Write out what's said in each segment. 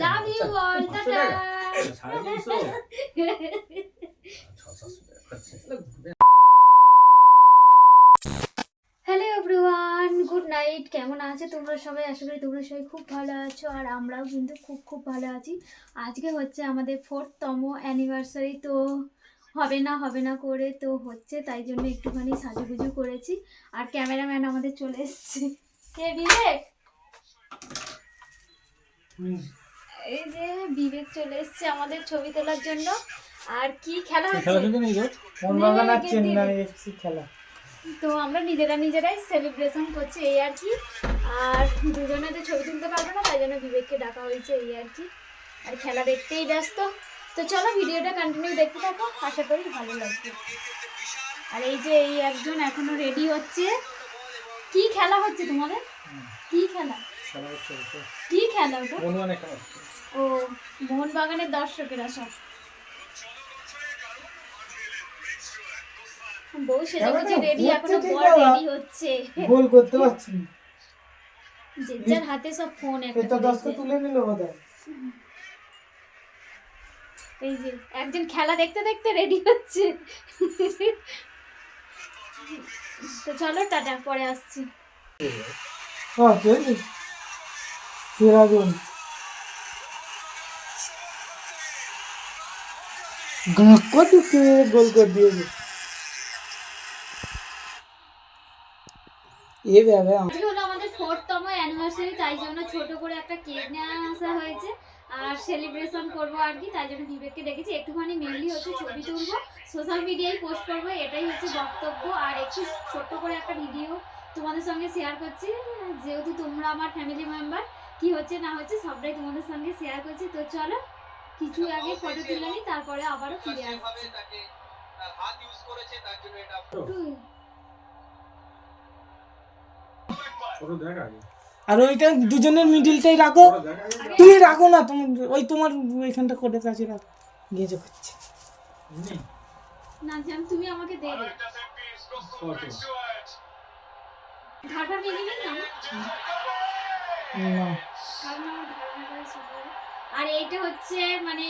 Love you all, tata. Hello everyone, good night. কেমন আছে তোমরা সবাই? আশা করি তোমরা সবাই খুব ভালো আছো, আর আমরাও কিন্তু খুব খুব ভালো আছি। আজকে হচ্ছে আমাদের 4th অ্যানিভার্সারি, তো হবে না করে তো হচ্ছে, তাই জন্য একটুখানি সাজুগুজু করেছি। আর ক্যামেরাম্যান আমাদের চলে এসছে, কে? বিবেক। এই যে বিবেক চলে এসছে আমাদের ছবি তোলার জন্য। আর কি খেলা হচ্ছে? তো আমরা নিজেরাই সেলিব্রেশন করছি, এই আর কি। আর দুজনে তো ছবি তুলতে পারবো না, তাই জন্য বিবেককে ডাকা হয়েছে, এই আর কি। আর খেলা দেখতেই ব্যস্ত। তো চলো ভিডিওটা কন্টিনিউ দেখতে থাকো, আশা করি ভালো লাগবে। আর এই যে এই একজন এখনো রেডি হচ্ছে। কি খেলা হচ্ছে তোমাদের? কি খেলা? কি খেলা ওটা? ও, মোহনবাগানের দর্শকেরা সব। বউ সেজে রেডি, এখনো বর রেডি হচ্ছে। গোল করতে পারছি না, যার হাতে সব ফোন একটা তুলে নিল বোধহয়। এই যে একজন খেলা দেখতে দেখতে রেডি হচ্ছে। তো চলো টাটা, পরে আসছি। সিরাজুল কত গোল করে দিয়েছে। আজকে হলো আমাদের 4th অ্যানিভার্সারি, তাই জন্য ছোট করে একটা কেক নিয়ে আসা হয়েছে। আর সেলিব্রেশন করবো আর কি, তাই জন্য বিবেককে ডেকেছি। একটুখানি মেনলি হচ্ছে ছবি তুলবো, সোশ্যাল মিডিয়ায় পোস্ট করবো, এটাই হচ্ছে বক্তব্য। আর একটু ছোট্ট করে একটা ভিডিও তোমাদের সঙ্গে শেয়ার করছি, যেহেতু তোমরা আমার ফ্যামিলি মেম্বার। কি হচ্ছে না হচ্ছে সবটাই তোমাদের সঙ্গে শেয়ার করছি। তো চলো কিছু আগে ফটো তুলে নিই, তারপরে আবারও ফিরে আসছি। আর ওইটা দুজনের মিডিলটাই রাখো, তুমি রাখো না, তুমি ওই তোমার ওইখানটা কোটের কাছে রাখো, গেজে করছে না জান, তুমি আমাকে দেবে ঢাকা মিলি না। আর এইটা হচ্ছে মানে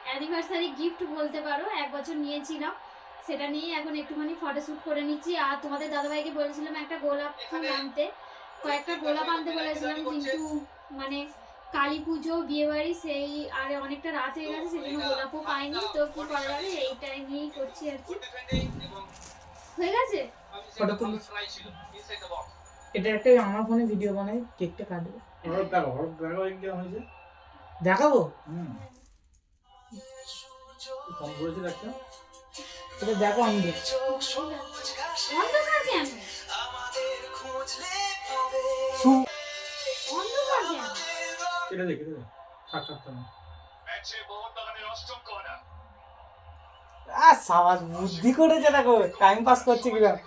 অ্যানিভার্সারি গিফট বলতে পারো, 1 বছর নিয়েছিলাম, সেটা নিয়ে এখন একটুখানি ফটোশ্যুট করে নিচ্ছি। আর তোমাদের দাদাভাইকে বলেছিলাম একটা গোলাপ ফুল আনতে, কয়েকটা গোলাপ আনতে বলেছিলাম, কিন্তু মানে কালী পুজো, বিয়েবাড়ি, সেই আর অনেকটা রাত হয়ে গেছে, সেজন্য গোলাপও পাইনি। তো কি করা যাবে, এইটাই নিয়েই করছি আর কি। হয়ে গেছে ফটো তুলি। এটা একটা আমার ফোনে ভিডিও বানাই, কেকটা কাটবো, দেখাবো। এটা দেখো, আমি দেখছি। অন্ধকার কেন? অন্ধকার কেন? কেটে দে থাক না। সাবাস, বুদ্ধি করেছে, দেখো টাইম পাস করছে কিভাবে।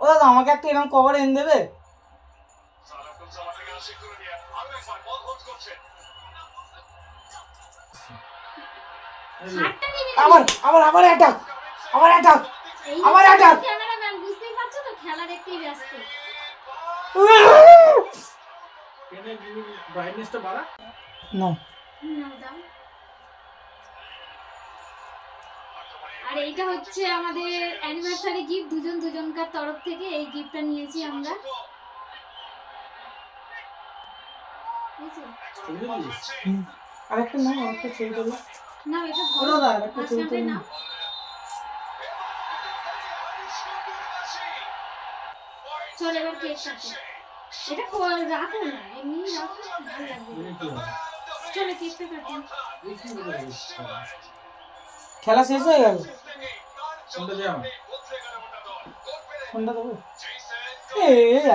ও দাদা, আমাকে একটা এরকম কভার এনে দেবে? আবার আবার আবার অ্যাটাক, আবার অ্যাটাক, আবার অ্যাটাক। ক্যামেরাম্যান বুঝতেই পারছো তো, খেলা দেখতেই ব্যস্ত। কেনে ব্রাইটনেসটা বাড়া না দাও। আর এইটা হচ্ছে আমাদের অ্যানিভার্সারি গিফট, দুজনকার তরফ থেকে এই গিফটটা নিয়েছি আমরা। আরেকটা নাও, আরেকটা ছবি তোলো না, এটা ধরো দাদা, আরেকটা ছবি তোলো না। চল এবার কেক কাটো। এটা রাখো না, এমনি রাখো, ভালো লাগবে। চলো কেকটা কাটো। খেলা শেষ হয়ে গেল, ফোনটা দে আমার। ফোনটা দেবো।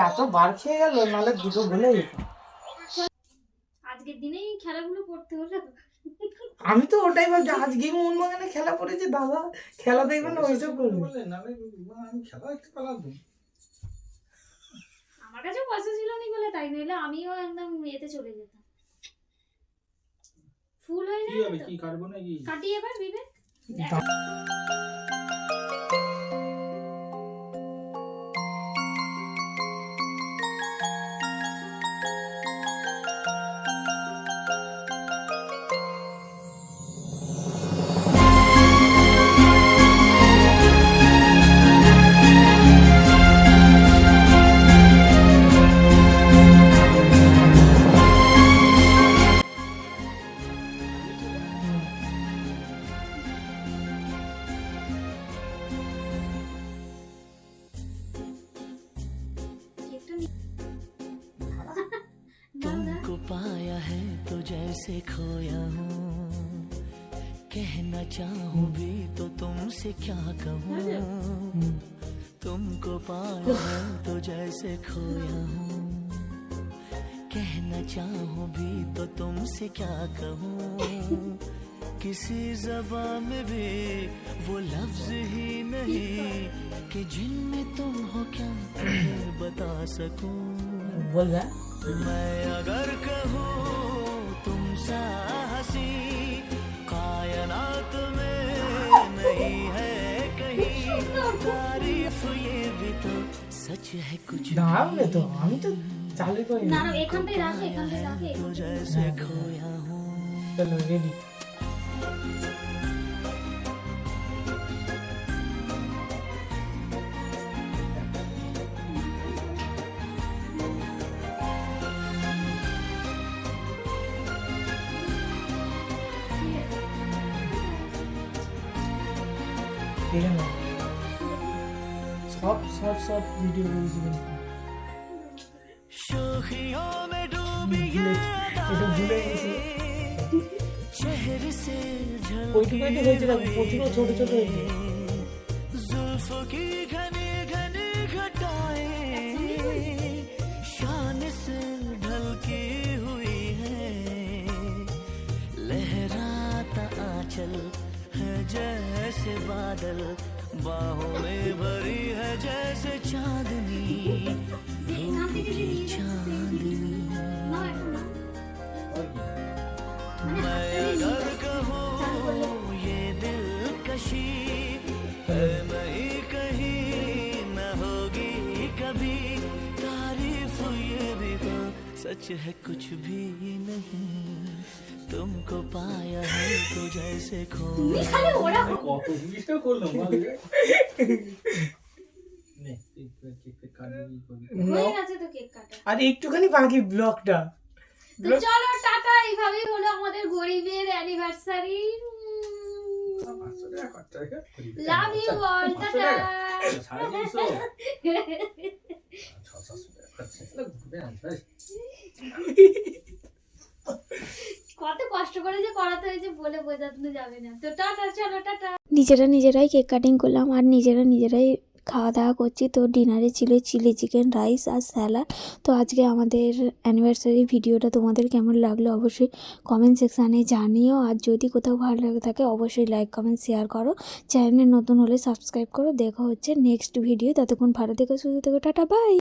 এত বার খেয়ে গেল, নাহলে দুটো ভুলে যেত। আজকের দিনেই খেলাগুলো করতে হলো। আমি তো ওটাই ভাবছি, আজকে মোহনবাগানে খেলা পড়েছে, দাদা খেলা দেখবে না, ওইসব করবে। আমি খেলা দেখতে পেলাম। আমার কাছে পয়সা ছিল না বলে তাই, নইলে আমিও একদম এতে চলে যেতাম। ফুল হয়ে যাবে, কি কাটবো নাকি? কাটি এবার বিবেক। जैसे खोया हूँ, कहना चाहूँ भी तो तुमसे क्या कहूँ, तुमको पाया है तो जैसे खोया हूँ, कहना चाहूँ भी तो तुमसे क्या कहूँ, किसी ज़बान में भी वो लफ्ज़ ही नहीं कि जिनमें तुम हो क्या तुम्हें बता सकूं। बोल रहा मैं अगर कहूँ तुम सा हंसी कायनात में नहीं है कहीं, तारीफ ये भी तो सच है कुछ দাঁড়াবে তো, আমি তো চালু করি না না এখানটাই রাখে, এখানটাই রাখে। तो जैसे खोया हूँ। চলো রেডি। দেখে নাও সব সব সব ভিডিও করেছিলেন शोखियों में डूबी এটা ভুলে গেছি चेहरे से ওইটুকু একটু হয়েছে দেখো প্রচুর ছোট ছোট হয়েছে जुल्फों की घनी घनी घटाएं शान से ढलकी हुई है, लहराता आंचल है जैसे बादल, बाहों में भरी है जैसे चांदनी, এখান থেকে যে নিয়ে चांदनी। না এখন না। मैं अगर कहूँ ये दिलकशी है नहीं कहीं न होगी कभी, तारीफ ये भी तो सच है कुछ भी नहीं, तुमको पाया है तो जैसे खो। তুমি খালি ওরা কত জিনিসটা করলাম বল নে কেক কাটবি করবি হয়ে গেছে তো কেক কাটা। আর একটুখানি বাকি ব্লগটা তো চলো টাটা, এইভাবেই হলো আমাদের গরিবের অ্যানিভার্সারি। 500 টাকা খরচা রেখে লাভ ইউ অল, টাটা। 350 600 টাকা খরচা ঘুরবে আনসাই কত কষ্ট করে যে করাতে হয়েছে বলে বোঝানো যাবে না। তো টাটা, চলো টাটা। নিজেরাই কেক কাটিং করলাম আর নিজেরাই খাওয়া দাওয়া করছি। তো ডিনারে ছিল চিলি চিকেন, রাইস আর স্যালাড। তো আজকে আমাদের অ্যানিভার্সারি ভিডিওটা তোমাদের কেমন লাগলো অবশ্যই কমেন্ট সেকশানে জানিও। আর যদি কোথাও ভালো লাগে থাকে অবশ্যই লাইক কমেন্ট শেয়ার করো, চ্যানেলে নতুন হলে সাবস্ক্রাইব করো। দেখা হচ্ছে নেক্সট ভিডিও, ততক্ষণ ভালো থেকো, সুস্থ থেকো, টাটা বাই।